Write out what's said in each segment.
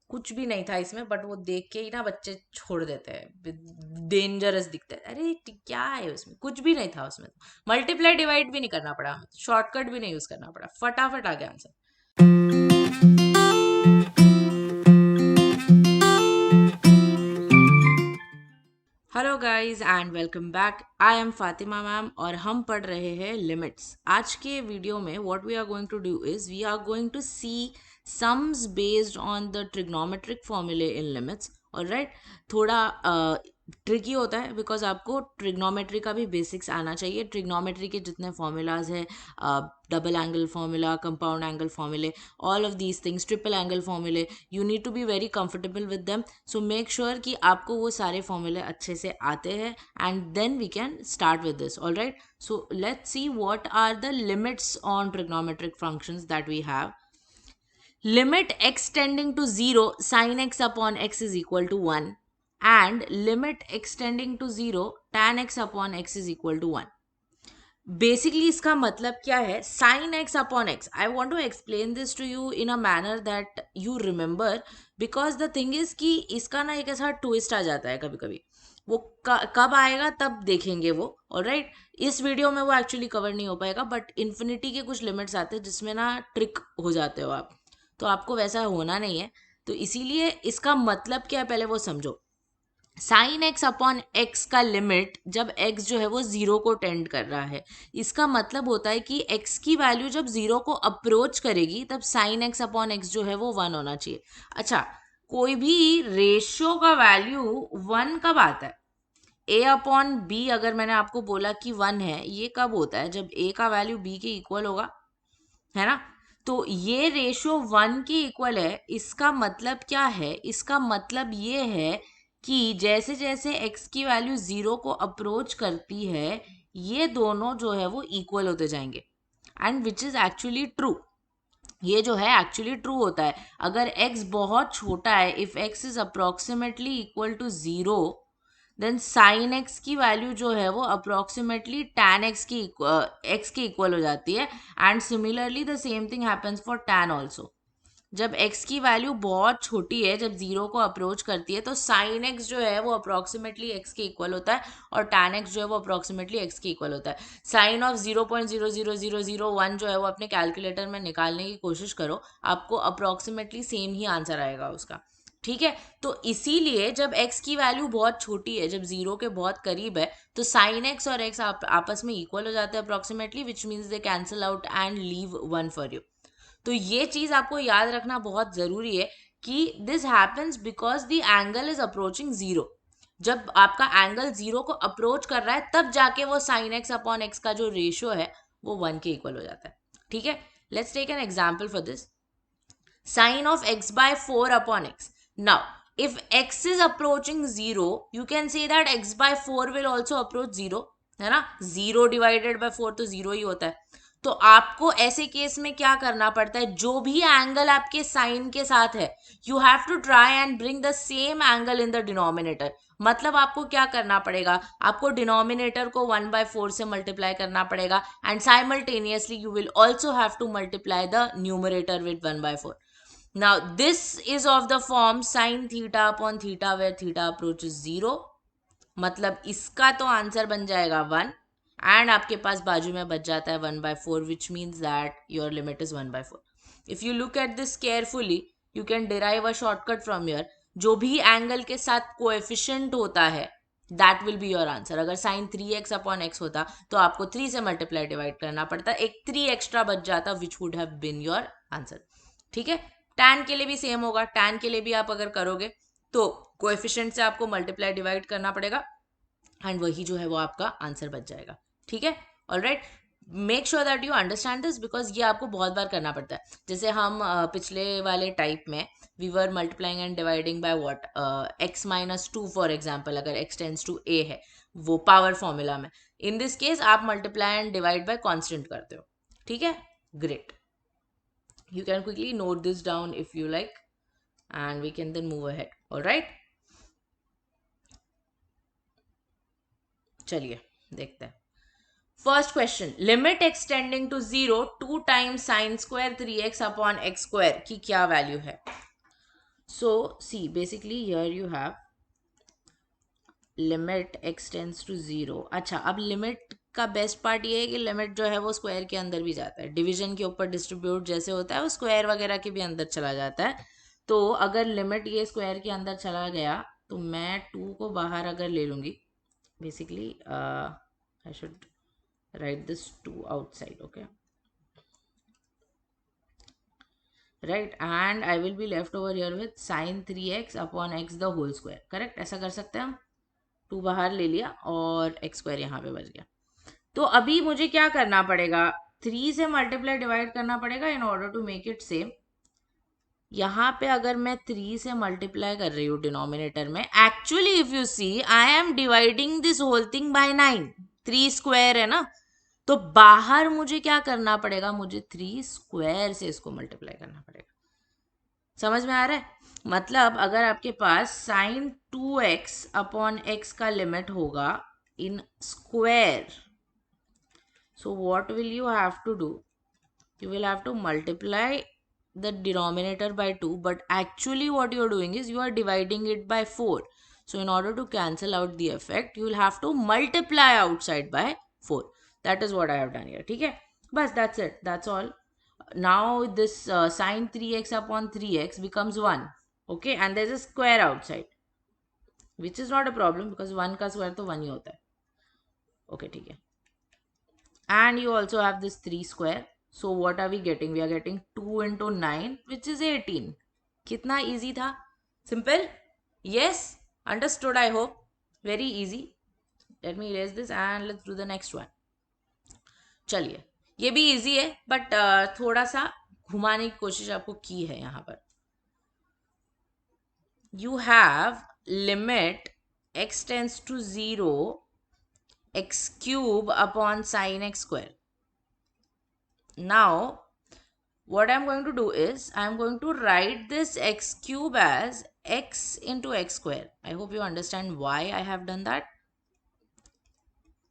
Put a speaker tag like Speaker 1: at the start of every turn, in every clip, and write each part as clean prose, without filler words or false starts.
Speaker 1: कुछ भी नहीं था इसमें, बट वो देख के ही ना बच्चे छोड़ देते हैं, डेंजरस दिखता है। अरे क्या है उसमें, कुछ भी नहीं था उसमें। मल्टीप्लाई डिवाइड भी नहीं करना पड़ा, शॉर्टकट भी नहीं यूज करना पड़ा, फटाफट आ गया answer. Hello guys and welcome back. I am Fatima ma'am और हम पढ़ रहे हैं लिमिट्स। आज के वीडियो में what we are going to do is we are going to see sums based on the trigonometric फॉर्मूले इन लिमिट्स। ऑलराइट, थोड़ा ट्रिकी होता है बिकॉज आपको ट्रिग्नोमेट्री का भी बेसिक्स आना चाहिए। ट्रिग्नोमेट्री के जितने फॉर्मूलाज है, double angle formula, compound angle फॉर्मूले, all of these things, triple angle फॉर्मूले, you need to be very comfortable with them. So make sure कि आपको वो सारे फॉर्मूले अच्छे से आते हैं and then we can start with this. Alright, so let's see what are the limits on trigonometric functions that we have. Limit x tending to 0 sin x upon x is equal to 1 and limit x tending to 0 tan x upon x is equal to 1. Basically इसका मतलब क्या है, sine x upon x. I want to explain this to you in a manner that you remember, because the thing is कि इसका ना एक ऐसा twist आ जाता है कभी कभी। वो कब आएगा तब देखेंगे वो। ऑलराइट, इस वीडियो में वो एक्चुअली कवर नहीं हो पाएगा, बट इन्फिनिटी के कुछ लिमिट्स आते हैं जिसमें ना ट्रिक हो जाते हो आप, तो आपको वैसा होना नहीं है। तो इसीलिए इसका मतलब क्या है पहले वो समझो। साइन एक्स अपॉन एक्स का लिमिट जब एक्स जो है वो जीरो को टेंड कर रहा है, इसका मतलब होता है कि एक्स की वैल्यू जब जीरो को अप्रोच करेगी तब साइन एक्स अपॉन एक्स जो है वो वन होना चाहिए। अच्छा, कोई भी रेशियो का वैल्यू वन कब आता है? ए अपॉन बी अगर मैंने आपको बोला कि वन है, ये कब होता है? जब ए का वैल्यू बी के इक्वल होगा, है ना? तो ये रेशियो वन के इक्वल है। इसका मतलब क्या है? इसका मतलब ये है कि जैसे जैसे x की वैल्यू जीरो को अप्रोच करती है, ये दोनों जो है वो इक्वल होते जाएंगे, and which is actually true. ये जो है एक्चुअली ट्रू होता है। अगर x बहुत छोटा है, if x is approximately equal to zero, then sine x की वैल्यू जो है वो अप्रोक्सीमेटली टैन एक्स की इक्वल हो जाती है। And similarly the same thing happens for tan also. जब x की वैल्यू बहुत छोटी है, जब जीरो को अप्रोच करती है, तो साइन x जो है वो अप्रोक्सीमेटली x के इक्वल होता है और टैन x जो है वो अप्रोक्सीमेटली x के इक्वल होता है। साइन ऑफ 0.00001 जो है वो अपने कैलकुलेटर में निकालने की कोशिश करो, आपको अप्रोक्सीमेटली सेम ही आंसर आएगा उसका। ठीक है, तो इसीलिए जब x की वैल्यू बहुत छोटी है, जब जीरो के बहुत करीब है, तो साइन x और x आपस में इक्वल हो जाते हैं approximately, which means they cancel out and leave one for you. तो ये चीज आपको याद रखना बहुत जरूरी है कि this happens because the angle is approaching zero. जब आपका एंगल जीरो को अप्रोच कर रहा है तब जाके वो साइन एक्स अपॉन एक्स का जो रेशियो है वो वन के इक्वल हो जाता है। ठीक है, let's take an example for this. Sine of x by 4 upon x. Now, if x is approaching 0, you can say that x by 4 will also approach 0, है ना? 0 divided by 4 तो 0 ही होता है। तो आपको ऐसे केस में क्या करना पड़ता है? जो भी एंगल आपके साइन के साथ है, you have to try and bring the same angle in the denominator. मतलब आपको क्या करना पड़ेगा? आपको डिनोमिनेटर को 1/4 से मल्टीप्लाई करना पड़ेगा, and simultaneously you will also have to multiply the numerator with 1/4। Now, this is of the form sin theta upon theta where theta approaches 0. मतलब इसका तो आंसर बन जाएगा 1, एंड आपके पास बाजू में बच जाता है 1/4, which means that your limit is 1/4। If you look at this carefully, you can derive a shortcut from your. जो भी एंगल के साथ कोएफिशिएंट होता है that will be your answer. अगर साइन 3x अपॉन एक्स होता तो आपको 3 से मल्टीप्लाई डिवाइड करना पड़ता, एक 3 एक्स्ट्रा बच जाता, which would have been your answer. ठीक है, टैन के लिए भी सेम होगा। टैन के लिए भी आप अगर करोगे तो कोएफिशिएंट से आपको मल्टीप्लाई डिवाइड करना पड़ेगा, एंड वही जो है वो आपका आंसर बच जाएगा। ठीक है, alright, make sure that you understand this because ये आपको बहुत बार करना पड़ता है। जैसे हम पिछले वाले टाइप में we were multiplying and dividing by what, x-2 for example, अगर x टेंड्स टू a है वो पावर फॉर्मूला में। इन दिस केस आप multiply and divide by constant करते हो। ठीक है, great. You can quickly note this down if you like, and we can then move ahead. All right, चलिए देखते हैं। First question, limit extending to 0 2 times sine square 3x upon x square की क्या value है? So see, basically here you have limit x tends to zero. अच्छा, अब limit का best part ये है कि लिमिट जो है वो स्क्वायर के अंदर भी जाता है. डिवीजन के ऊपर डिस्ट्रीब्यूट जैसे होता है वो स्क्वायर वगैरह के भी अंदर चला जाता है. तो अगर लिमिट ये स्क्वायर के अंदर चला गया तो मैं टू को बाहर अगर ले लूँगी, basically I should write this to outside. Okay, right, and I will be left over here with sine 3x upon x the whole square. Correct, ऐसा कर सकते हैं हम. टू बाहर ले लिया और एक्स स्क्वायर यहाँ पे बच गया. तो अभी मुझे क्या करना पड़ेगा, 3 से मल्टीप्लाई डिवाइड करना पड़ेगा in order to make it same. यहाँ पे अगर मैं 3 से मल्टीप्लाई कर रही हूँ डिनोमिनेटर में, actually if you see I am dividing this whole thing by 9. 3 स्क्वायर है ना, तो बाहर मुझे क्या करना पड़ेगा, मुझे 3 स्क्वायर से इसको मल्टीप्लाई करना पड़ेगा. समझ में आ रहा है? मतलब अगर आपके पास साइन 2x अपॉन एक्स का लिमिट होगा in square, so what will you have to do, you will have to multiply the denominator by 2, but actually what you are doing is you are dividing it by 4. So in order to cancel out the effect you will have to multiply outside by 4. That is what I have done here. ठीक है, बस that's it, that's all. Now this sine 3x upon 3x becomes 1. Okay, and there's a square outside which is not a problem because 1 का square तो 1 ही होता है. Okay, ठीक है. And you also have this 3 square. So what are we getting? We are getting 2 into 9 which is 18. कितना easy था? Simple? Yes? Understood, I hope. Very easy. Let me erase this and let's do the next one. चलिए, ये भी easy है but थोड़ा सा घुमाने की कोशिश आपको की है यहाँ पर. You have limit x tends to 0 x cube upon sine x square. Now what I'm going to do is I'm going to write this x cube as x into x square. I hope you understand why I have done that.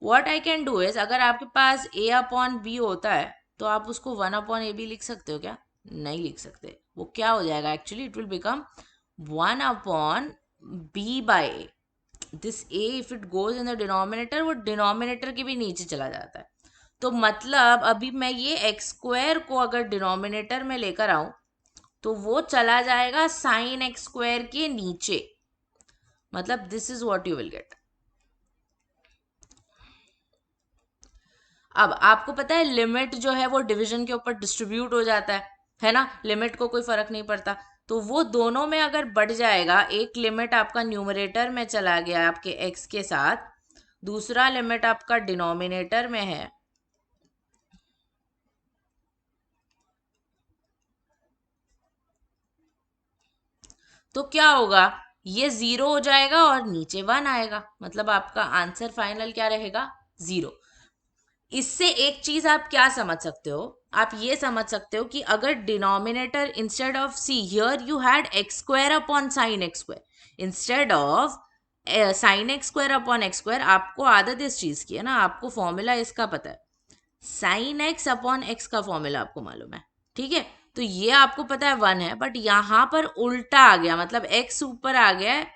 Speaker 1: What I can do is अगर आपके पास a upon b होता है तो आप उसको 1 upon a b लिख सकते हो क्या? नहीं लिख सकते. वो क्या हो जाएगा, actually it will become 1 upon b by a. This a if it goes in the denominator वो डिनोमिनेटर के भी नीचे चला जाता है. तो मतलब अभी मैं ये एक्स स्क्वायर को अगर डिनोमिनेटर में लेकर आऊं तो वो चला जाएगा साइन एक्स स्क्वायर के नीचे. मतलब this is what you will gate. अब आपको पता है लिमिट जो है वो डिवीजन के ऊपर डिस्ट्रीब्यूट हो जाता है ना. लिमिट को कोई फर्क नहीं पड़ता. तो वो दोनों में अगर बढ़ जाएगा, एक लिमिट आपका न्यूमरेटर में चला गया आपके एक्स के साथ, दूसरा लिमिट आपका डिनोमिनेटर में है, तो क्या होगा, ये 0 हो जाएगा और नीचे 1 आएगा. मतलब आपका आंसर फाइनल क्या रहेगा, 0. इससे एक चीज आप क्या समझ सकते हो, आप ये समझ सकते हो कि अगर denominator instead of see here you had x square upon sine x square, instead of sine x square upon x square, आपको आदत इस चीज की है ना, आपको फॉर्मूला इसका पता है, साइन एक्स अपॉन एक्स का फॉर्मूला आपको मालूम है. ठीक है, तो ये आपको पता है 1 है, बट यहाँ पर उल्टा आ गया, मतलब एक्स ऊपर आ गया है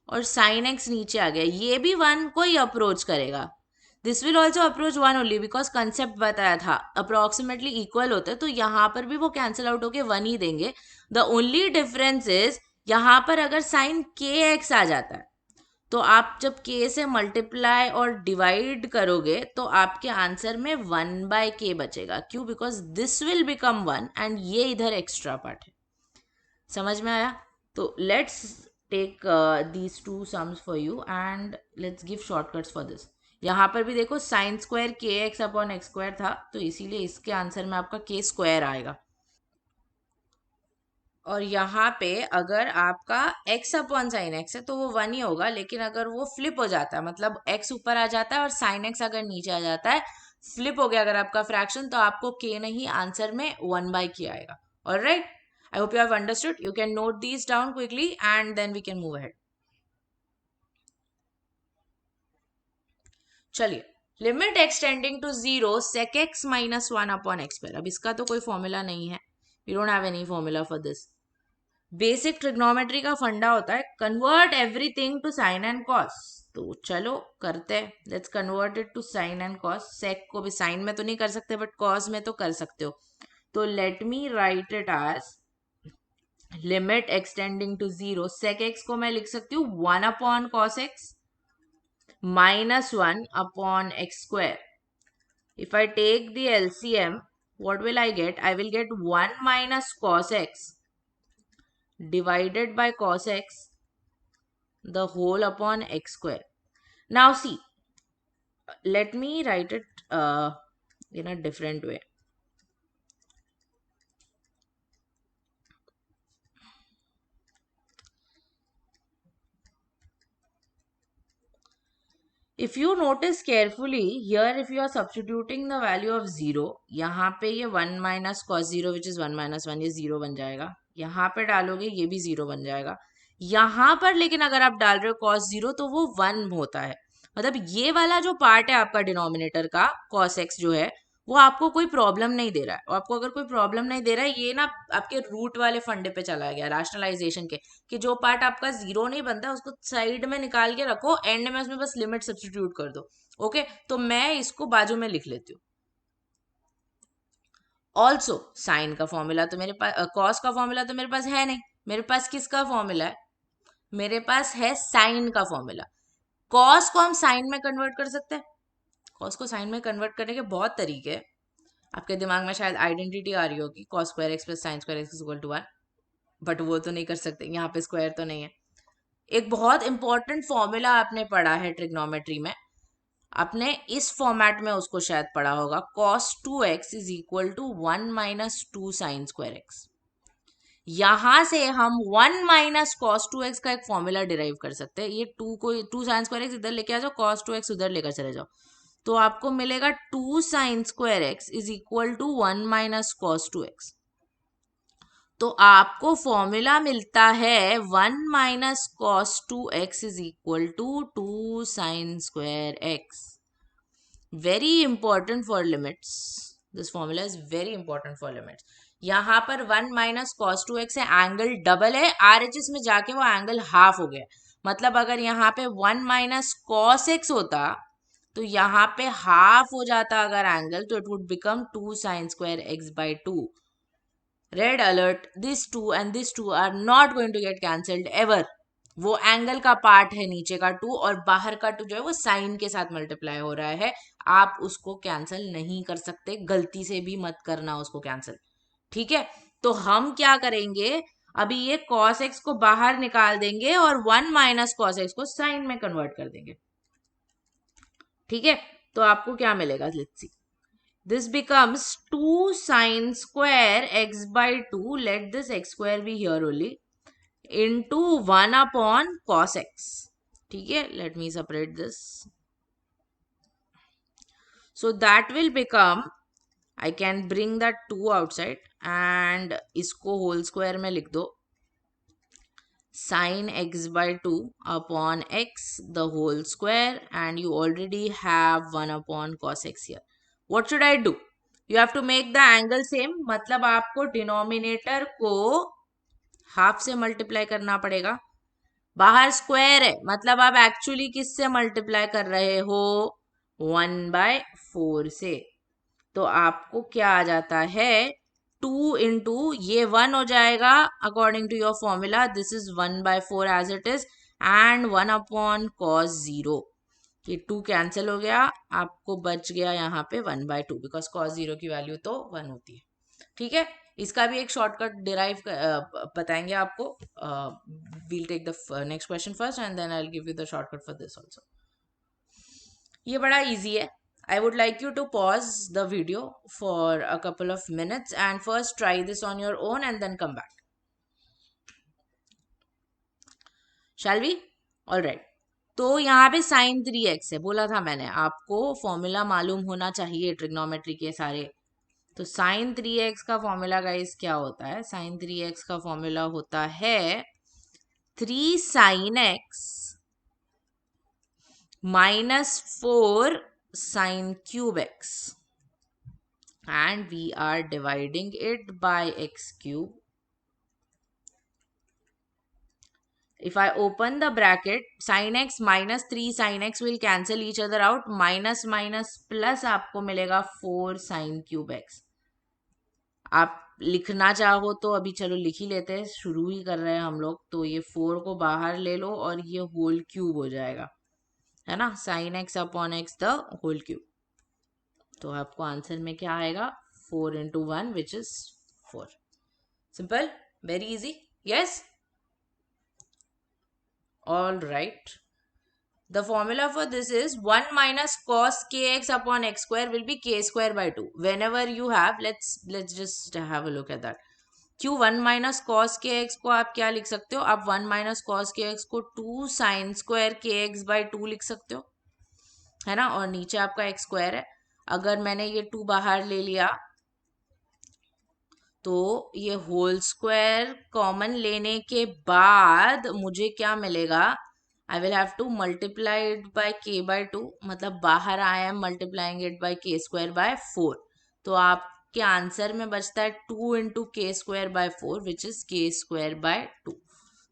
Speaker 1: और साइन एक्स नीचे आ गया. ये भी 1 को ही अप्रोच करेगा. This will also approach 1 only because concept बताया था अप्रोक्सीमेटली इक्वल होते हैं, तो यहाँ पर भी वो कैंसिल आउट होके 1 ही देंगे. द ओनली डिफरेंस इज यहाँ पर अगर साइन के एक्स आ जाता है तो आप जब k से मल्टीप्लाई और डिवाइड करोगे तो आपके आंसर में 1 बाय k बचेगा. क्यों? Because this will become 1 and ये इधर एक्स्ट्रा पार्ट है. समझ में आया? तो let's take these two sums for you and let's give shortcuts for this. यहाँ पर भी देखो साइन स्क्वायर के एक्स अपॉन एक्स स्क्वायर था, तो इसीलिए इसके आंसर में आपका के स्क्वायर आएगा. और यहाँ पे अगर आपका x अपॉन साइन एक्स है तो वो 1 ही होगा, लेकिन अगर वो फ्लिप हो जाता है, मतलब x ऊपर आ जाता है और साइन एक्स अगर नीचे आ जाता है, फ्लिप हो गया अगर आपका फ्रैक्शन, तो आपको k नहीं, आंसर में 1 बाय k आएगा. Alright, I hope you have understood. You can note these down quickly and then we can move ahead. चलिए, limit extending to 0 sec x minus 1 upon x square. अब इसका तो कोई formula नहीं है, we don't have any formula for this. Basic trigonometry का funda होता है convert everything to sine and cos. तो चलो करते हैं, let's convert it to sine and cos. Sec को भी साइन में तो नहीं कर सकते बट कॉस में तो कर सकते हो। तो let me write it as limit extending to zero. Sec x को मैं लिख सकती हूँ 1/cos x minus 1/x²। If I take the LCM, what will I get? I will get 1 minus cos x divided by cos x the whole upon x². Now see, let me write it in a different way. If you notice carefully, here if you are substituting the value of 0, यहाँ पे ये 1 minus cos 0 which is 1 minus 1 ये 0 बन जाएगा। यहाँ पे डालोगे ये भी 0 बन जाएगा। यहाँ पर लेकिन अगर आप डाल रहे हो cos 0 तो वो 1 होता है। मतलब ये वाला जो पार्ट है आपका डिनोमिनेटर का cos x जो है वो आपको कोई प्रॉब्लम नहीं दे रहा है। और आपको अगर कोई प्रॉब्लम नहीं दे रहा है, ये ना आपके रूट वाले फंडे पे चला गया रैशनलाइजेशन के, कि जो पार्ट आपका जीरो नहीं बनता उसको साइड में निकाल के रखो, एंड में उसमें बस लिमिट सब्स्टिट्यूट कर दो। ओके, तो मैं इसको बाजू में लिख लेती हूँ। ऑल्सो साइन का फॉर्मूला तो मेरे पास, कॉस का फॉर्मूला तो मेरे पास है नहीं। मेरे पास किसका फॉर्मूला है? मेरे पास है साइन का फॉर्मूला। कॉस को हम साइन में कन्वर्ट कर सकते हैं। कॉस को साइन में कन्वर्ट करने के बहुत तरीके हैं। आपके दिमाग में शायद आइडेंटिटी आ रही होगी, cos square x plus sine square x is equal to 1, but वो तो नहीं कर सकते, यहाँ पे स्क्वायर तो नहीं है। एक बहुत इंपॉर्टेंट फॉर्मूला आपने पढ़ा है ट्रिग्नोमेट्री में, आपने इस फॉर्मेट में उसको शायद पढ़ा होगा, cos 2x is equal to 1 minus 2 sine square x. यहां से हम 1 माइनस कॉस 2x का एक फॉर्मूला डिराइव कर सकते हैं। ये 2 को 2 साइन स्क्वायर एक्स इधर लेके आ जाओ, cos 2x उधर लेकर चले जाओ, तो आपको मिलेगा 2 sine square x is equal to 1 minus cos 2x। तो आपको फॉर्मूला मिलता है 1 minus cos 2x is equal to 2 sine square x. Very important for limits, this formula is very important for limits. यहाँ पर 1 माइनस कॉस 2x है, angle double है, RHS में जाके वो एंगल हाफ हो गया। मतलब अगर यहाँ पे 1 माइनस कॉस एक्स होता तो यहाँ पे हाफ हो जाता अगर एंगल, तो it would become 2 sine square x by 2। Red alert, this 2 and this 2 are not going to get cancelled ever. वो एंगल का पार्ट है नीचे का 2, और बाहर का 2 जो है वो साइन के साथ मल्टीप्लाई हो रहा है। आप उसको कैंसिल नहीं कर सकते, गलती से भी मत करना उसको कैंसिल। ठीक है, तो हम क्या करेंगे, अभी ये cos x को बाहर निकाल देंगे और 1 माइनस कॉस एक्स को साइन में कन्वर्ट कर देंगे। ठीक है, तो आपको क्या मिलेगा, let's see, this becomes 2 sine square x by 2, let this x square be here only, into 1 upon cos x। ठीक है, let me separate this, so that will become, I can bring that 2 outside and इसको whole square में लिख दो, sin x by 2 upon x the whole square, and you already have 1 upon cos x here. What should I do? You have to make the angle same, मतलब आपको denominator को half से multiply करना पड़ेगा। बाहर स्क्वायर है, मतलब आप एक्चुअली किससे मल्टीप्लाई कर रहे हो, 1/4 से। तो आपको क्या आ जाता है, 2 इंटू ये 1 हो जाएगा according to your formula, this is 1/4 as it is, and 1 upon cos 0। ये 2 कैंसिल हो गया, आपको बच गया यहाँ पे 1/2, बिकॉज cos 0 की वैल्यू तो 1 होती है। ठीक है, इसका भी एक शॉर्टकट डिराइव बताएंगे आपको। We'll take the next question first and then I will give you the shortcut for this also. ये बड़ा इजी है। I would like you to pause the video for a couple of minutes and first try this on your own and then come back. Shall we? All right. तो यहाँ पे sin 3x है, बोला था मैंने आपको formula मालूम होना चाहिए ट्रिग्नोमेट्री के सारे। तो sin 3x का फॉर्मूला गाइस क्या होता है, sin 3x का फॉर्मूला होता है 3 sin x minus 4 sin cube x, and we are dividing it by x cube if I open the bracket, sin x minus 3 sin x will cancel each other out, minus minus plus आपको मिलेगा 4 sin cube x. आप लिखना चाहो तो अभी चलो लिख ही लेते हैं, शुरू ही कर रहे हैं हम लोग, तो ये 4 को बाहर ले लो और ये होल क्यूब हो जाएगा, है ना, sine x upon x the whole cube. तो आपको आंसर में क्या आएगा, 4 into 1 which is 4. Simple, very easy. Yes, all right. The formula for this is 1 minus cos kx upon x square will be k square by 2. Whenever you have, let's just have a look at that. क्यों 1 minus cos k x को आप क्या लिख सकते हो, आप 1 minus cos k x को 2 sine square के एक्स बाई 2 लिख सकते हो, है ना, और नीचे आपका एक्स स्क्वायर है. अगर मैंने ये 2 बाहर ले लिया तो ये होल स्क्वायर कॉमन लेने के बाद मुझे क्या मिलेगा, I will have to multiply it by k by 2, मतलब बाहर I am multiplying it by k square by 4. तो आपके आंसर में बचता है 2 into k square by 4 which is k square by 2.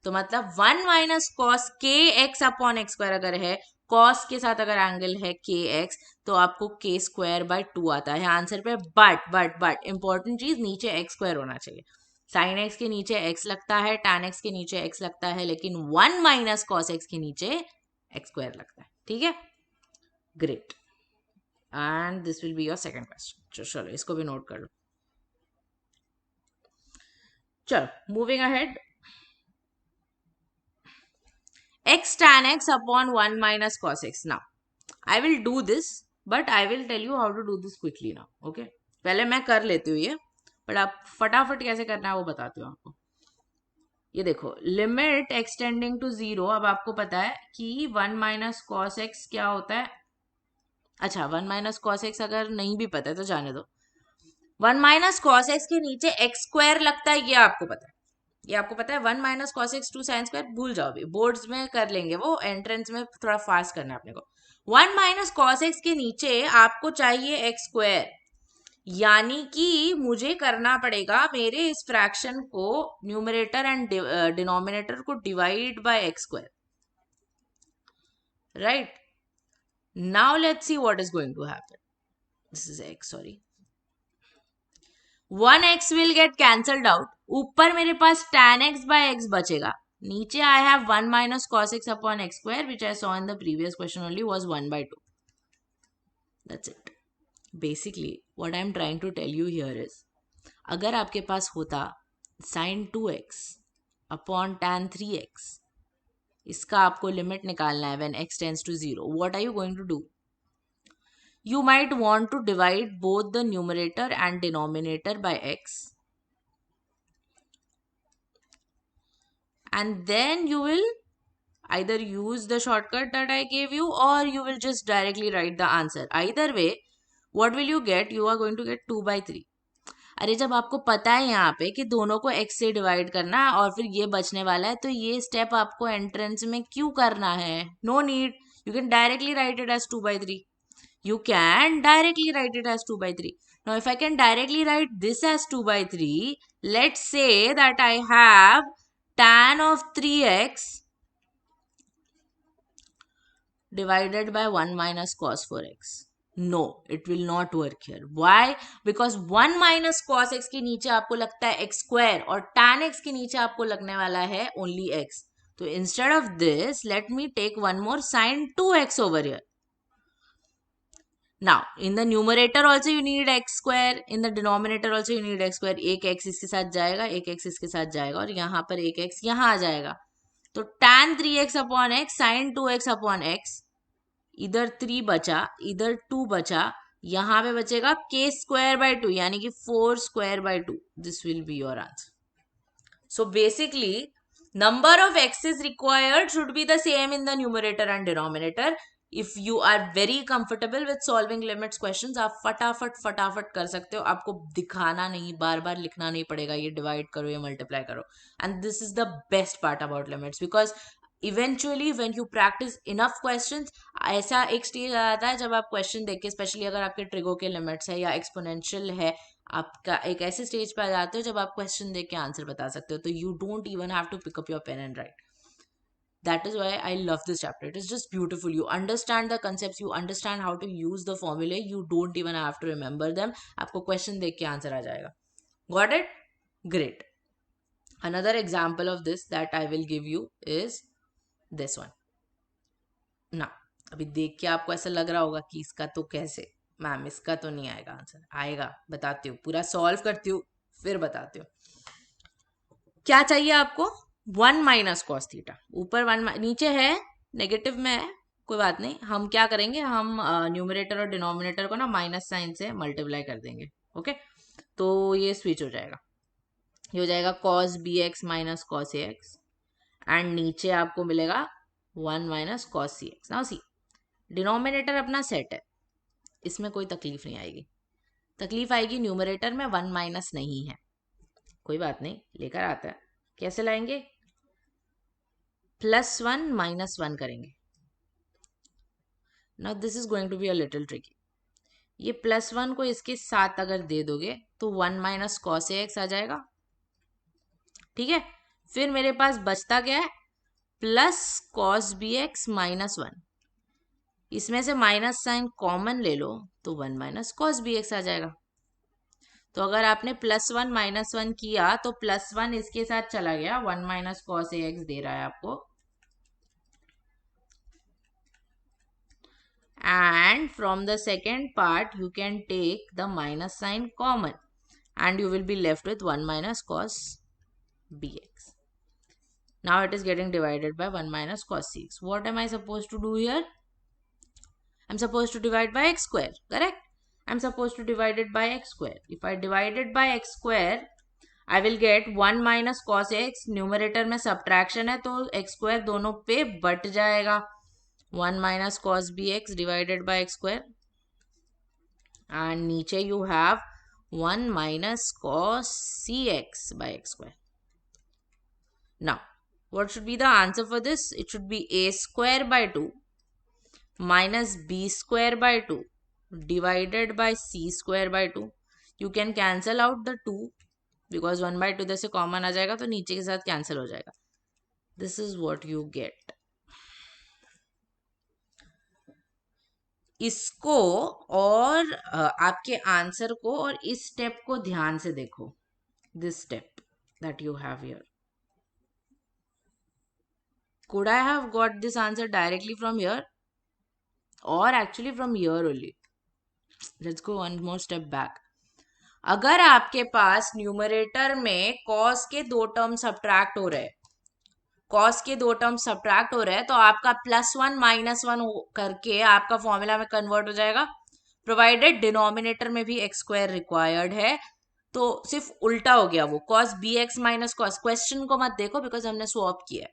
Speaker 1: तो मतलब 1 minus cos k x upon x square अगर है, कॉस के साथ अगर एंगल है के एक्स, तो आपको के स्क्वायर बाय 2 आता है आंसर पे. बट इंपॉर्टेंट चीज, नीचे एक्स स्क्वायर होना चाहिए. साइन एक्स के नीचे एक्स लगता है, टैन एक्स के नीचे एक्स लगता है, लेकिन 1 माइनस कॉस एक्स के नीचे एक्स स्क्वायर लगता है. ठीक है, great. And this will be your second question. चलो इसको भी नोट कर लो. चलो moving ahead. x tan x upon 1 minus cos x. Now, I will do this, but I will tell you how to do this quickly now. Okay? पहले मैं कर लेती हूँ ये, बट आप फटाफट कैसे करना है वो बताती हूँ आपको. ये देखो, लिमिट एक्सटेंडिंग टू 0. अब आपको पता है कि 1 माइनस कॉस एक्स क्या होता है. अच्छा, 1 माइनस कॉस एक्स अगर नहीं भी पता है तो जाने दो. 1 माइनस कॉस एक्स के नीचे एक्स स्क्वायर लगता है, ये आपको पता है. ये आपको पता है. 1 minus cos x 2 sine square भूल जाओ, भी बोर्ड्स में कर लेंगे, वो एंट्रेंस में थोड़ा फास्ट करना है अपने को. 1 माइनस कॉस एक्स के नीचे आपको चाहिए एक्स स्क्वायर, यानी कि मुझे करना पड़ेगा मेरे इस फ्रैक्शन को न्यूमरेटर एंड डिनोमिनेटर को divide by x square. Right, now let's see what is going to happen. This is x, sorry. 1x will get cancelled out. ऊपर मेरे पास tan x by x बचेगा. नीचे I have 1 minus cos x upon x square, which I saw in the previous question only was 1 by 2. That's it. Basically, what I'm trying to tell you here is, अगर आपके पास होता sin 2x upon tan 3x, इसका आपको limit निकालना है when x tends to 0. What are you going to do? You might want to divide both the numerator and denominator by x, and then you will either use the shortcut that I gave you, or you will just directly write the answer. Either way, what will you get? You are going to get 2 by 3. अरे जब आपको पता है यहाँ पे कि दोनों को x से डिवाइड करना है और फिर ये बचने वाला है, तो ये स्टेप आपको एंट्रेंस में क्यों करना है? No need. You can directly write it as 2 by 3. You can directly write it as 2 by 3. Now, if I can directly write this as 2 by 3, let's say that I have tan of 3x divided by 1 minus cos 4x. No, it will not work here. Why? Because 1 minus cos x के नीचे आपको लगता है x square और tan x के नीचे आपको लगने वाला है only x. So instead of this, let me take one more sin 2x over here. Now, in the numerator also you need x square, in the denominator also you need x square. एक x इसके साथ जाएगा, एक x इसके साथ जाएगा, और यहाँ पर एक x यहाँ आ जाएगा. तो tan 3x upon x, sin 2x upon x, इधर 3 बचा, इधर 2 बचा, यहाँ पे बचेगा k square by 2, यानी कि 4 square by 2. This will be your answer. So basically, number of x's required should be the same in the numerator and denominator. If you are very comfortable with solving limits questions, आप फटाफट कर सकते हो. आपको दिखाना नहीं, बार बार लिखना नहीं पड़ेगा, ये डिवाइड करो, ये मल्टीप्लाई करो. And this is the best part about limits, because eventually when you practice enough questions, ऐसा एक स्टेज आ जाता है जब आप क्वेश्चन देख के, स्पेशली अगर आपके ट्रिगो के लिमिट्स है या एक्सपोनेंशियल है, आपका एक ऐसे स्टेज पे आ जाते हो जब आप क्वेश्चन देख के आंसर बता सकते हो. तो you don't even have to pick up your pen and write. That is why I love this chapter. It is just beautiful. You understand the concepts, you understand how to use the formulae, you don't even have to remember them. आपको question देख के answer आ जाएगा. Got it? Great. Another example of this that I will give you is this one. ना अभी देख के आपको ऐसा लग रहा होगा कि इसका तो कैसे, मैम इसका तो नहीं आएगा आंसर. आएगा, बताती हूँ, पूरा सॉल्व करती हूँ फिर बताती हूँ. क्या चाहिए आपको? 1 माइनस कॉस थीटा. ऊपर 1, नीचे है नेगेटिव में है, कोई बात नहीं. हम क्या करेंगे, हम न्यूमरेटर और डिनोमिनेटर को ना माइनस साइन से मल्टीप्लाई कर देंगे. ओके, तो ये स्विच हो जाएगा. ये हो जाएगा cos b x minus cos a x, and नीचे आपको मिलेगा 1 minus cos c x. Now see, denominator अपना सेट है, इसमें कोई तकलीफ नहीं आएगी. तकलीफ आएगी न्यूमरेटर में 1 माइनस नहीं है. कोई बात नहीं, लेकर आता है. कैसे लाएंगे? +1 -1 करेंगे. Now this is going to be a little tricky. ये +1 को इसके साथ अगर दे दोगे तो 1 माइनस कॉस ए एक्स आ जाएगा. ठीक है, फिर मेरे पास बचता क्या है? Plus cos b x -1. इसमें से माइनस साइन कॉमन ले लो तो 1 माइनस कॉस बी एक्स आ जाएगा. तो अगर आपने +1 -1 किया तो +1 इसके साथ चला गया, 1 माइनस कॉस ए एक्स दे रहा है आपको. And from the second part you can take the minus sign common and you will be left with 1 minus cos bx. Now it is getting divided by 1 minus cos cx. What am I supposed to do here? I'm supposed to divide by x square, correct? I'm supposed to divide it by x square. If I divide it by x square, I will get 1 minus cos x. Numerator में subtraction है तो x square दोनों पे but जाएगा. 1 minus cos bx divided by x square, and नीचे you have 1 minus cos cx by x square. Now what should be the answer for this? It should be a square by 2 minus b square by 2 divided by c square by 2. You can cancel out the 2 because 1 by 2 इधर से common आ जाएगा तो नीचे के साथ cancel हो जाएगा. This is what you get. इसको और आपके आंसर को और इस स्टेप को ध्यान से देखो. This step that you have here, could I have got this answer directly from here or actually from here only? Let's go one more step back. अगर आपके पास न्यूमरेटर में कॉस के 2 टर्म सब्ट्रैक्ट हो रहे हैं, कॉस के 2 term subtract हो रहे हैं, तो आपका +1 -1 करके आपका फॉर्मूला में कन्वर्ट हो जाएगा, प्रोवाइडेड डिनोमिनेटर में भी x स्क्वायर रिक्वायर्ड है. तो सिर्फ उल्टा हो गया वो, cos bx minus cos. Question को मत देखो बिकॉज हमने स्वॉप किया है.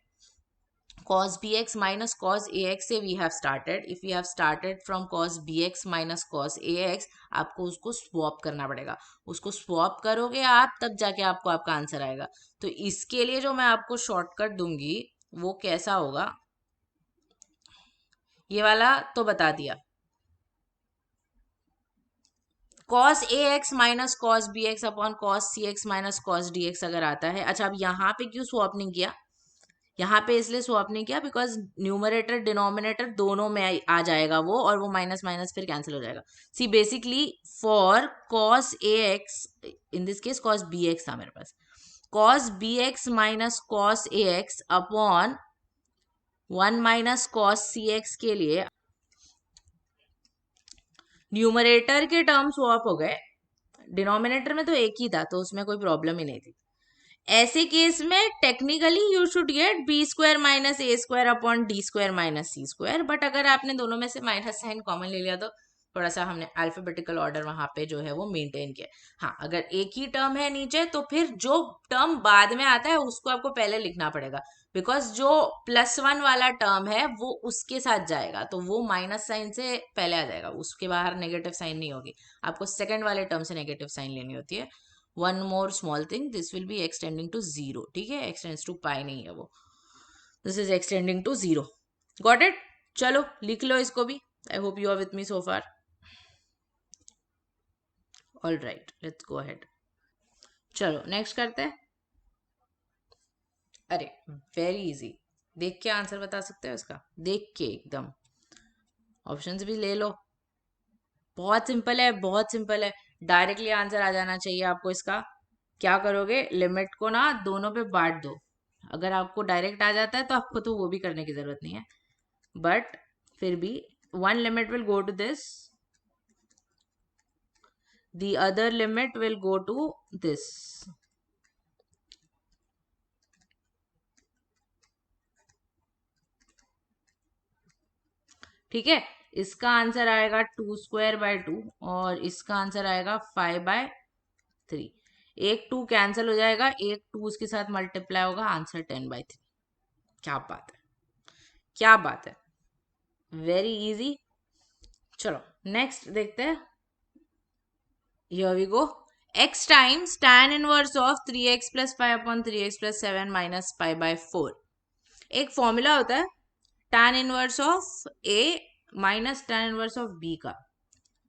Speaker 1: cos bx minus cos ax से we have started. If we have started from cos bx minus cos ax, आपको उसको स्वॉप करना पड़ेगा. उसको स्वॉप करोगे आप तब जाके आपको आपका आंसर आएगा. तो इसके लिए जो मैं आपको शॉर्टकट दूंगी वो कैसा होगा, ये वाला तो बता दिया. cos ax minus cos bx upon cos cx minus cos dx अगर आता है. अच्छा, अब यहाँ पे क्यों स्वॉप नहीं किया? यहाँ पे इसलिए स्वैप नहीं किया बिकॉज न्यूमरेटर डिनोमिनेटर दोनों में आ जाएगा वो, और वो माइनस माइनस फिर कैंसिल हो जाएगा. See basically for cos a x, in this case cos b x था मेरे पास, cos b x minus cos a x upon 1 minus cos c x के लिए न्यूमरेटर के टर्म स्वैप हो गए, डिनोमिनेटर में तो एक ही था तो उसमें कोई प्रॉब्लम ही नहीं थी. ऐसे केस में technically you should get b square minus a square upon d square minus c square. But अगर आपने दोनों में से माइनस साइन कॉमन ले लिया तो थोड़ा सा हमने अल्फाबेटिकल ऑर्डर वहां पे जो है वो मेंटेन किया. हाँ, अगर एक ही टर्म है नीचे तो फिर जो टर्म बाद में आता है उसको आपको पहले लिखना पड़ेगा, बिकॉज जो +1 वाला टर्म है वो उसके साथ जाएगा तो वो माइनस साइन से पहले आ जाएगा, उसके बाहर नेगेटिव साइन नहीं होगी. आपको सेकंड वाले टर्म से नेगेटिव साइन लेनी होती है. One more small thing, this will be extending to 0. ठीक है, एक्सटेंड्स टू पाई नहीं है वो, this is extending to 0. Got it? चलो लिख लो इसको भी. I hope you are with me so far. All right, let's go ahead. चलो नेक्स्ट करते हैं. अरे वेरी इजी. देख के आंसर बता सकते हो इसका, देख के एकदम, ऑप्शंस भी ले लो। बहुत सिंपल है, बहुत सिंपल है, डायरेक्टली आंसर आ जाना चाहिए आपको इसका। क्या करोगे, लिमिट को ना दोनों पे बांट दो। अगर आपको डायरेक्ट आ जाता है तो आपको तो वो भी करने की जरूरत नहीं है, बट फिर भी one limit will go to this, the other limit will go to this. ठीक है, इसका आंसर आएगा 2² 2 और इसका आंसर आएगा 5/3। एक 2 कैंसिल हो जाएगा, एक 2 उसके साथ मल्टीप्लाई होगा, आंसर 10/3। क्या बात है, क्या बात है, वेरी इजी। चलो नेक्स्ट देखते हैं। Here we go. X times tan inverse of 3x plus 5 upon 3x plus 7 minus pi/4. एक फॉर्मूला होता है tan inverse of a minus tan inverse of b का,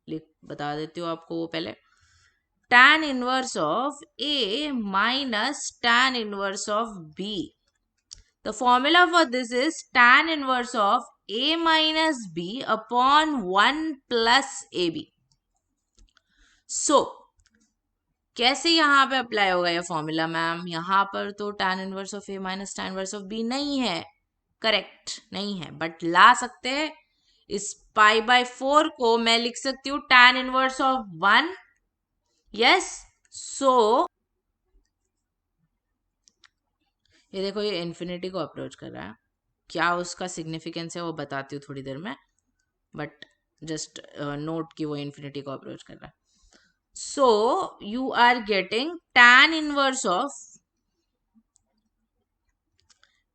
Speaker 1: लिख बता देती हूँ आपको वो पहले। tan inverse of a minus tan inverse of b, the formula for this is tan inverse of a minus b upon 1 plus ab. So कैसे यहाँ पे अप्लाई होगा ये फॉर्मूला मैम, यहाँ पर तो tan inverse of a minus tan inverse of b नहीं है, करेक्ट नहीं है, बट ला सकते हैं। इस pi/4 को मैं लिख सकती हूँ tan इनवर्स ऑफ 1, यस। सो ये देखो, ये इन्फिनिटी को अप्रोच कर रहा है, क्या उसका सिग्निफिकेंस है वो बताती हूँ थोड़ी देर में, बट जस्ट नोट कि वो इन्फिनिटी को अप्रोच कर रहा है। So you are getting tan inverse of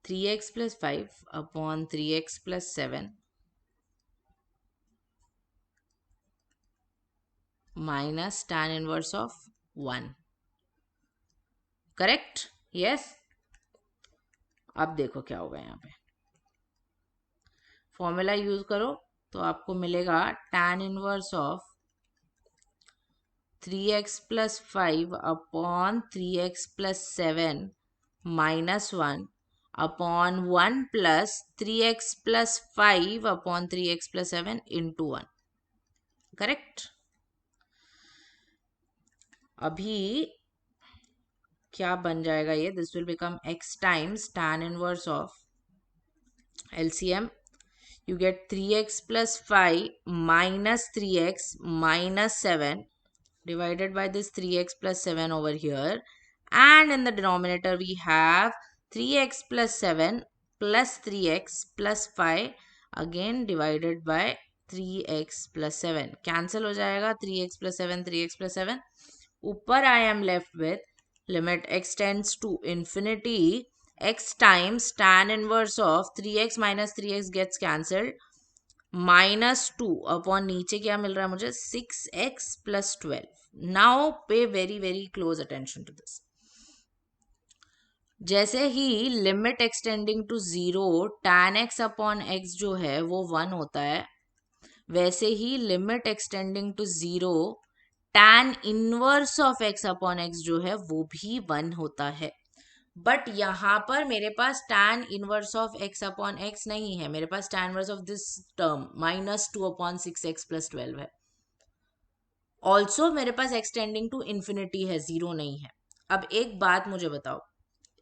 Speaker 1: 3x plus 5 upon 3x plus 7 minus tan inverse of 1, correct, yes. अब देखो क्या होगा, यहाँ पे फॉर्मूला यूज करो तो आपको मिलेगा tan inverse of 3x plus 5 upon 3x plus 7 minus 1 upon 1 plus 3x plus 5 upon 3x plus 7 into 1, correct. अभी क्या बन जाएगा ये, this will become x times tan inverse of LCM, you get 3x plus 5 minus 3x minus 7 divided by this 3x plus 7 over here, and in the denominator we have 3x plus 7 plus 3x plus 5 again divided by 3x plus 7, cancel हो जाएगा 3x plus 7 3x plus 7, ऊपर I am left with limit x tends to infinity, x times tan inverse of 3x minus 3x gets cancelled, -2 upon नीचे क्या मिल रहा है मुझे, 6x plus 12। Now pay very very close attention to this. जैसे ही limit extending to 0 tan x upon x जो है वो 1 होता है, वैसे ही limit extending to 0 tan inverse of x upon x जो है वो भी 1 होता है। बट यहाँ पर मेरे पास tan inverse of x upon x नहीं है, मेरे पास tan inverse of this term -2 upon 6x plus 12 है। ऑल्सो मेरे पास एक्सटेंडिंग टू इन्फिनिटी है, 0 नहीं है। अब एक बात मुझे बताओ,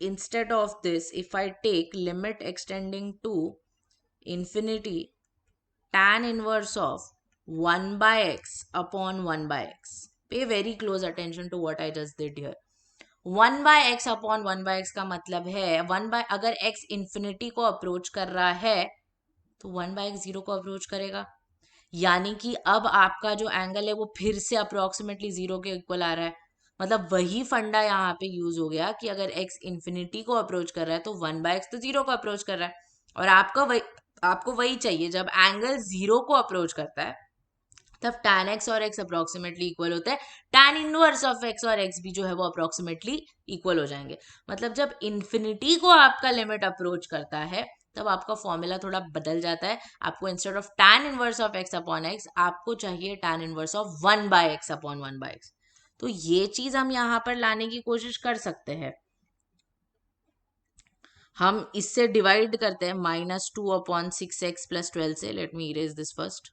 Speaker 1: instead of this if I take limit extending to infinity tan inverse of 1/x upon 1/x, pay very close attention to what I just did here। 1/x upon 1/x का मतलब है अगर x इन्फिनिटी को approach कर रहा है तो 1/x 0 को अप्रोच करेगा, यानी कि अब आपका जो एंगल है वो फिर से अप्रोक्सीमेटली 0 के इक्वल आ रहा है। मतलब वही फंडा यहाँ पे यूज हो गया कि अगर x इन्फिनिटी को अप्रोच कर रहा है तो 1/x तो 0 को अप्रोच कर रहा है, और आपको वही चाहिए जब एंगल 0 को अप्रोच करता है, तब tan x और x अप्रोक्सीमेटली इक्वल होता है, tan इनवर्स ऑफ x और x भी जो है वो अप्रोक्सीमेटली इक्वल हो जाएंगे। मतलब जब इन्फिनिटी को आपका लिमिट अप्रोच करता है तब आपका फॉर्मूला थोड़ा बदल जाता है, आपको instead of tan inverse of x upon x आपको चाहिए tan inverse of 1/x upon 1/x। तो ये चीज हम यहाँ पर लाने की कोशिश कर सकते हैं। हम इससे डिवाइड करते हैं -2/6x + 12 से. Let me erase this first.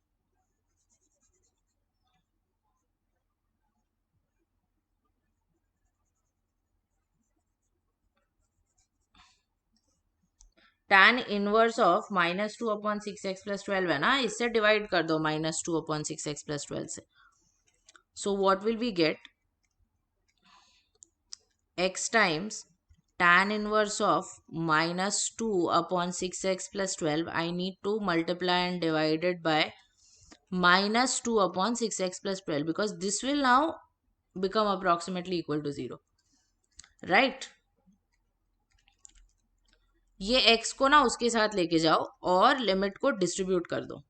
Speaker 1: tan inverse of -2/6x + 12 है ना, इससे डिवाइड कर दो -2/6x + 12 से. So what will we get? x times tan inverse of -2/6x + 12. I need to multiply and divide it by -2/6x + 12 because this will now become approximately equal to 0, right? ये x को ना उसके साथ लेके जाओ और limit को distribute कर दो.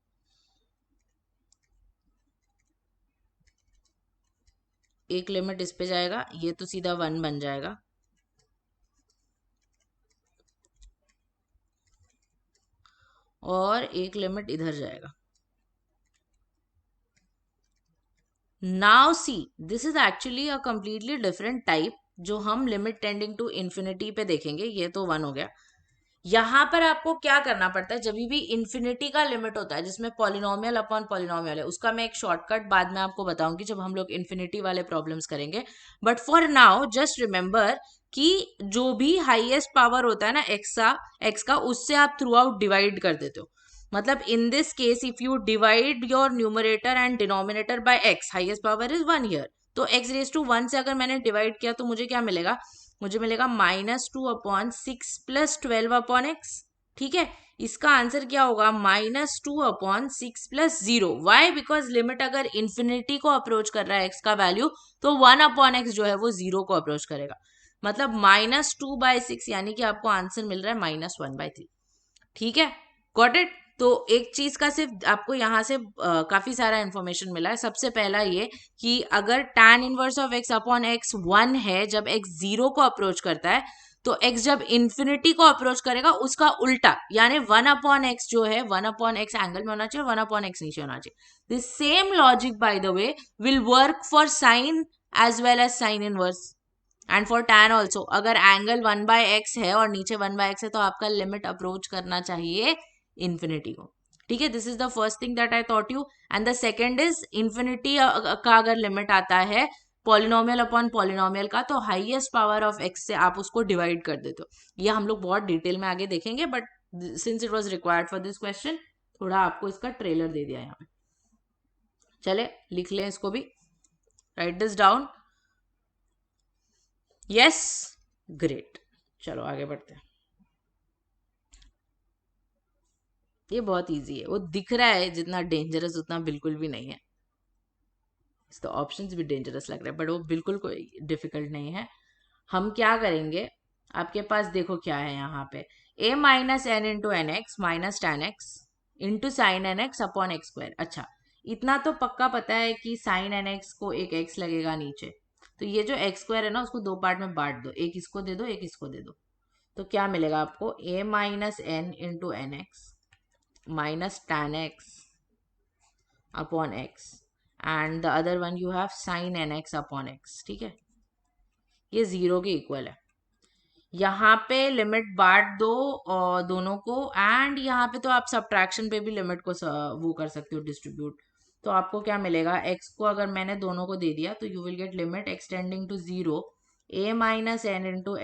Speaker 1: एक लिमिट इस पे जाएगा, ये तो सीधा 1 बन जाएगा. और एक लिमिट इधर जाएगा. Now see, this is actually a completely different type जो हम लिमिट टेंडिंग टू इन्फिनिटी पे देखेंगे. ये तो 1 हो गया. यहाँ पर आपको क्या करना पड़ता है, जब भी इन्फिनिटी का लिमिट होता है जिसमें पॉलिनोमियल अपॉन पॉलिनोमियल है, उसका मैं एक शॉर्टकट बाद में आपको बताऊंगी जब हम लोग इन्फिनिटी वाले प्रॉब्लम्स करेंगे. But for now just remember कि जो भी हाईएस्ट पावर होता है ना एक्स का उससे आप थ्रू आउट डिवाइड कर देते हो. मतलब इन this case if you divide your numerator and denominator by x, highest power is 1 here, तो x⁻1 से अगर मैंने डिवाइड किया तो मुझे क्या मिलेगा? मुझे मिलेगा -2/6 + 12/x. ठीक है, इसका आंसर क्या होगा? -2/6 + 0. वाई? बिकॉज लिमिट अगर इन्फिनिटी को अप्रोच कर रहा है एक्स का वैल्यू, तो 1/x जो है वो 0 को अप्रोच करेगा. मतलब -2/6 यानी कि आपको आंसर मिल रहा है -1/3. ठीक है, गॉट इट. तो एक चीज का सिर्फ आपको यहाँ से काफी सारा इंफॉर्मेशन मिला है. सबसे पहला ये कि अगर tan inverse of x upon x 1 है जब x 0 को अप्रोच करता है, तो x जब इन्फिनिटी को अप्रोच करेगा उसका उल्टा, यानी 1/x जो है 1/x एंगल में होना चाहिए, 1/x नीचे होना चाहिए. This same logic by the way will work for sine as well as sine inverse and for tan also. अगर एंगल 1/x है और नीचे 1/x है तो आपका लिमिट अप्रोच करना चाहिए इन्फिनिटी को. ठीक है, this is the first thing that I thought you. And the second is infinity का अगर लिमिट आता है पॉलिनोमियल अपॉन पॉलिनोमियल का, तो हाईएस्ट पावर ऑफ एक्स से आप उसको डिवाइड कर देते हो. ये हम लोग बहुत डिटेल में आगे देखेंगे, but since it was required for this question, थोड़ा आपको इसका ट्रेलर दे दिया यहाँ पे. चले लिख लें इसको भी, right this down. Yes, great. चलो आगे बढ़ते हैं. ये बहुत इजी है. वो दिख रहा है जितना डेंजरस उतना बिल्कुल भी नहीं है. तो ऑप्शंस भी डेंजरस लग रहे हैं बट वो बिल्कुल कोई डिफिकल्ट नहीं है. हम क्या करेंगे, आपके पास देखो क्या है यहाँ पे, a-n × n x - tan x into sine n x upon x². अच्छा, इतना तो पक्का पता है कि साइन एन एक्स को एक x लगेगा नीचे, तो ये जो x² है ना उसको दो पार्ट में बांट दो, एक इसको दे दो एक इसको दे दो. तो क्या मिलेगा आपको? a-n × nx minus tan x upon x and the other one you have sin nx upon x. ठीक है, ये 0 के इक्वल है. यहाँ पे लिमिट बांट दो और दोनों को, एंड यहाँ पे तो आप सब्ट्रैक्शन पे भी लिमिट को वो कर सकते हो, डिस्ट्रीब्यूट. तो आपको क्या मिलेगा? x को अगर मैंने दोनों को दे दिया तो you will get limit extending to 0 a-n ×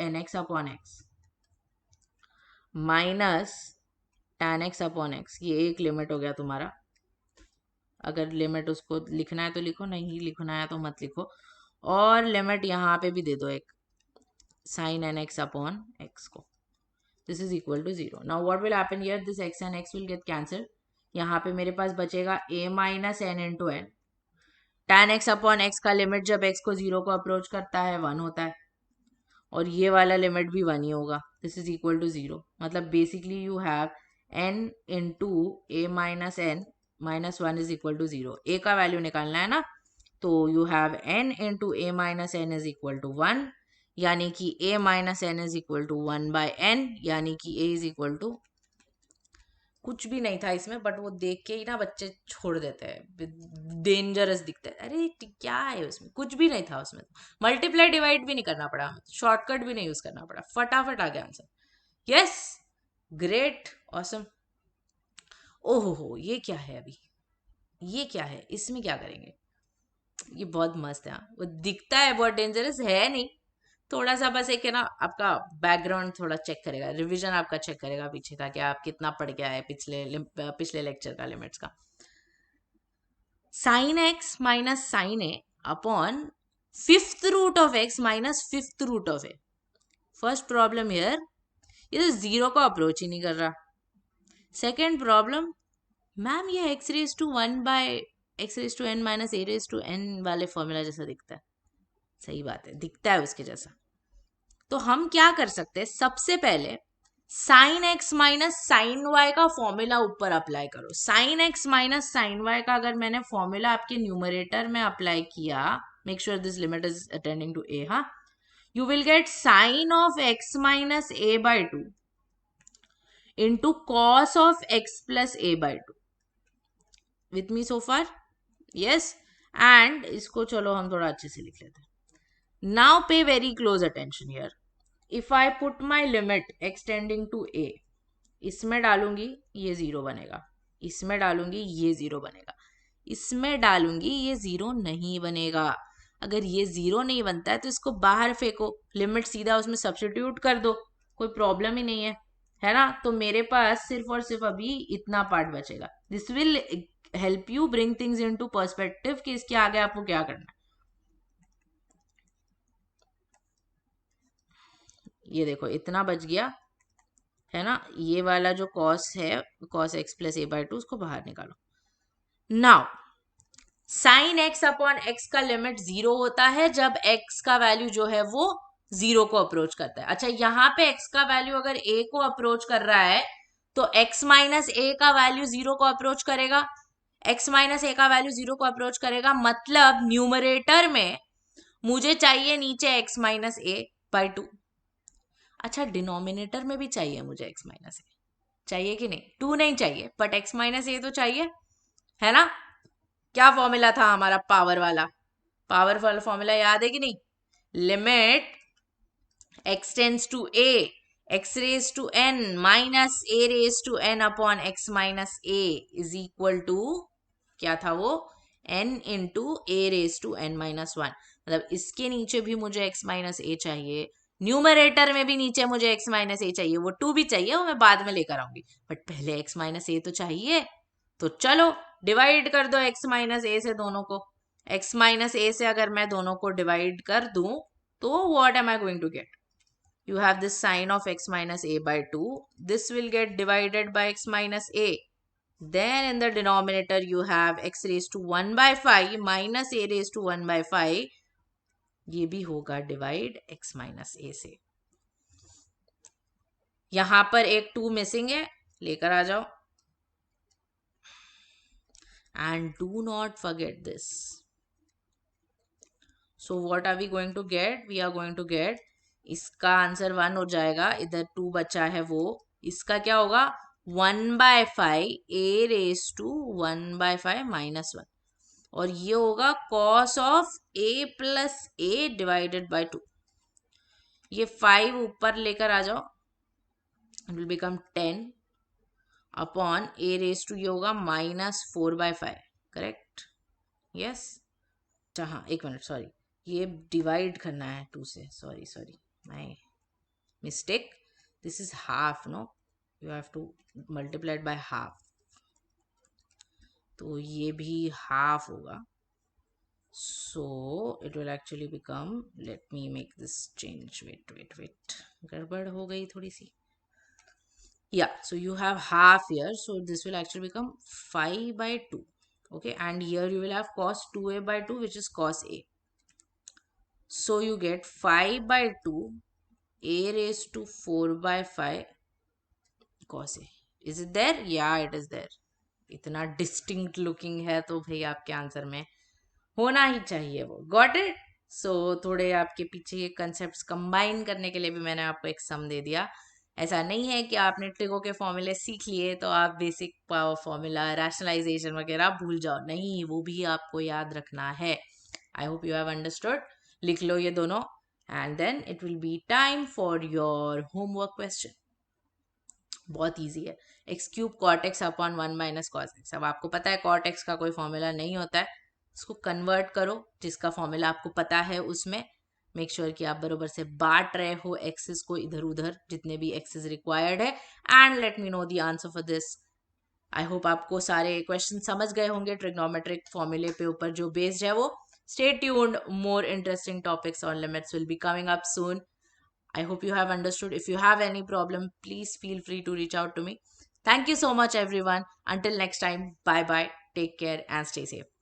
Speaker 1: nx upon x minus tan x upon x. ये एक लिमिट हो गया तुम्हारा. अगर लिमिट उसको लिखना है तो लिखो, नहीं लिखना है तो मत लिखो. और लिमिट यहाँ पे भी दे दो एक, sine n x upon x को. This is equal to 0. Now what will happen here? This x and x will get cancel. यहाँ पे मेरे पास बचेगा a-n × n. tan x upon x का लिमिट जब x को 0 को अप्रोच करता है 1 होता है, और ये वाला लिमिट भी 1 ही होगा. This is equal to 0. मतलब basically you have n into a-n -1 is equal to 0. a का वैल्यू निकालना है ना, तो you have n into a-n is equal to 1, यानी कि a-n is equal to 1/n, यानी कि a इज इक्वल टू, कुछ भी नहीं था इसमें बट वो देख के ही ना बच्चे छोड़ देते हैं, डेंजरस दिखता है. अरे क्या है उसमें? कुछ भी नहीं था उसमें. मल्टीप्लाई डिवाइड भी नहीं करना पड़ा, शॉर्टकट भी नहीं यूज करना पड़ा, फटाफट आ गया आंसर. Yes, great, awesome. ओहो हो, ये क्या है अभी, ये क्या है, इसमें क्या करेंगे? ये बहुत मस्त है, हाँ। वो दिखता है बहुत डेंजरस, है नहीं। थोड़ा सा बस एक है ना, आपका बैकग्राउंड थोड़ा चेक करेगा, रिवीजन आपका चेक करेगा पीछे का, कि आप कितना पढ़ के आए पिछले लेक्चर का, लिमिट्स का। Sine x minus sine a upon fifth root of x minus fifth root of a. First problem here, ये तो जीरो को अप्रोच ही नहीं कर रहा। सेकेंड प्रॉब्लम, मैम ये x raise to one by x raise to n minus a raise to n वाले formula जैसा दिखता है। सही बात है, दिखता है उसके जैसा। तो हम क्या कर सकते हैं, सबसे पहले sine x minus sine y का फॉर्मूला ऊपर अप्लाई करो। Sine x minus sine y का अगर मैंने फॉर्मूला आपके न्यूमरेटर में अप्लाई किया, make sure this limit is attending to a, हाँ, you will get sine of x minus a by 2 into cos of x plus a by 2. With me so far? Yes. And इसको चलो हम थोड़ा अच्छे से लिख लेते हैं. Now pay very close attention here. If I put my limit extending to a, इसमें डालूंगी ये जीरो बनेगा, इसमें डालूंगी ये जीरो बनेगा, इसमें डालूंगी ये जीरो नहीं बनेगा। अगर ये जीरो नहीं बनता है तो इसको बाहर फेंको, लिमिट सीधा उसमें सब्स्टिट्यूट कर दो, कोई प्रॉब्लम ही नहीं है ना। तो मेरे पास सिर्फ और सिर्फ अभी इतना पार्ट बचेगा। This will help you bring things into perspective कि इसके आगे आपको क्या करना है। ये देखो इतना बच गया है ना। ये वाला जो कॉस है, cos x plus A by two, उसको बाहर निकालो। Now sine x upon x का लिमिट जीरो होता है जब एक्स का वैल्यू जो है वो जीरो को अप्रोच करता है। अच्छा, यहाँ पे एक्स का वैल्यू अगर ए को अप्रोच कर रहा है तो एक्स माइनस ए का वैल्यू जीरो को अप्रोच करेगा। एक्स माइनस ए का वैल्यू जीरो को अप्रोच करेगा, मतलब न्यूमरेटर में मुझे चाहिए नीचे x minus A by two. अच्छा, डिनोमिनेटर में भी चाहिए मुझे एक्स माइनस ए, चाहिए कि नहीं? टू नहीं चाहिए बट एक्स माइनस ए तो चाहिए, है ना। क्या फॉर्मूला था हमारा पावर वाला? पावर वाला फॉर्मूला याद है कि नहीं? Limit x tends to a x raise to n minus a raise to n upon x minus a is equal to, क्या था वो? n into a raise to n minus one. मतलब इसके नीचे भी मुझे x माइनस a चाहिए, numerator में भी नीचे मुझे x माइनस a चाहिए। वो टू भी चाहिए, वो मैं बाद में लेकर आऊंगी, बट पहले x माइनस a तो चाहिए। तो चलो डिवाइड कर दो x माइनस ए से दोनों को। x माइनस ए से अगर मैं दोनों को डिवाइड कर दूं तो what am I going to get? You have this sine of x minus a by 2. This will get divided by x minus a. Then in the denominator you have x raised to 1 by 5 minus a raised to 1 by 5. ये भी होगा divide x minus a से। यहां पर एक 2 missing है, लेकर आ जाओ। And do not forget this. So what are we going to get? We are going to get, इसका आंसर 1 हो जाएगा, इधर 2 बचा है वो, इसका क्या होगा? 1 by 5 a raise to 1 by 5 minus 1, और ये होगा cos of a plus a divided by 2। ये 5 ऊपर लेकर आ जाओ, it will become 10 upon a raise to, ये होगा माइनस 4 बाय 5, करेक्ट? यस। अच्छा हाँ, एक मिनट, सॉरी, ये डिवाइड करना है 2 से, sorry my mistake. This is half, no, you have to multiply by half, तो ये भी हाफ होगा। So it will actually become, let me make this change, wait, गड़बड़ हो गई थोड़ी सी। Yeah, so you have half here, so this will actually become 5 by 2. Okay, and here you will have cos 2a by 2, which is cos a. So you get 5 by 2 a raised to 4 by 5 cos a. Is it there? Yeah, it is there. इतना distinct looking है तो भाई आपके answer में होना ही चाहिए वो। Got it? सो थोड़े आपके पीछे ये कंसेप्ट कंबाइन करने के लिए भी मैंने आपको एक सम दे दिया। ऐसा नहीं है कि आपने ट्रिगो के फॉर्मूले सीख लिए तो आप बेसिक पावर फॉर्मूला, रैशनलाइजेशन वगैरह भूल जाओ, नहीं, वो भी आपको याद रखना है। I hope you have understood. लिख लो ये दोनों, and then it will be time for your homework question. बहुत ईजी है। X cube cot x upon 1 - cos x. अब आपको पता है कॉट एक्स का कोई फॉर्मूला नहीं होता है, उसको कन्वर्ट करो जिसका फॉर्मूला आपको पता है उसमें। मेक श्योर कि आप बरोबर से बांट रहे हो एक्सेस को इधर उधर जितने भी एक्सेस रिक्वायर्ड है, and let me know the answer for this. I hope आपको सारे क्वेश्चन समझ गए होंगे ट्रिग्नोमेट्रिक फॉर्मूले पे ऊपर जो बेस्ड है वो। Stay tuned, more interesting topics on limits will be coming up soon. I hope you have understood. If you have any problem, please feel free to reach out to me. Thank you so much, everyone. Until next time, bye bye. Take care and stay safe.